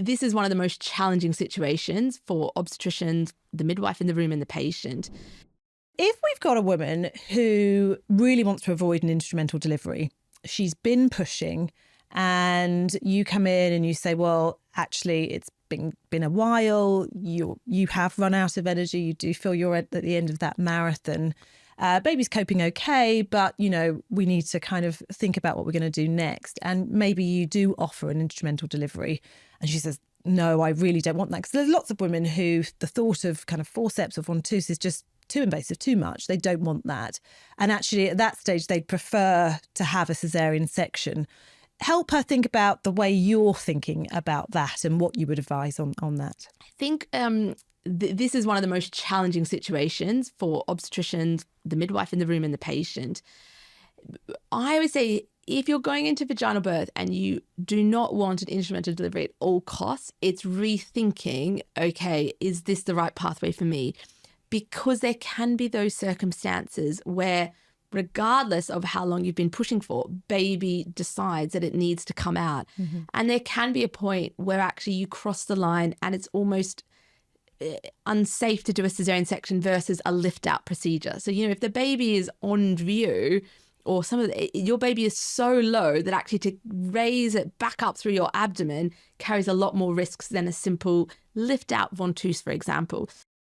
This is one of the most challenging situations for obstetricians, the midwife in the room, and the patient. If we've got a woman who really wants to avoid an instrumental delivery, she's been pushing, and you come in and you say, well, actually, it's been a while, you have run out of energy, you do feel you're at the end of that marathon. Baby's coping okay, but, we need to kind of think about what we're going to do next. And maybe you do offer an instrumental delivery. And she says, no, I really don't want that. Because there's lots of women who the thought of kind of forceps or ventouse is just too invasive, too much. They don't want that. And actually, at that stage, they'd prefer to have a cesarean section. Help her think about the way you're thinking about that and what you would advise on that. I think this is one of the most challenging situations for obstetricians, the midwife in the room, and the patient. I would say if you're going into vaginal birth and you do not want an instrumental delivery at all costs, it's rethinking, okay, is this the right pathway for me? Because there can be those circumstances where, regardless of how long you've been pushing for, baby decides that it needs to come out. Mm-hmm. And there can be a point where actually you cross the line and it's almost unsafe to do a cesarean section versus a lift out procedure. So, if the baby is on view or your baby is so low that actually to raise it back up through your abdomen carries a lot more risks than a simple lift out ventouse, for example.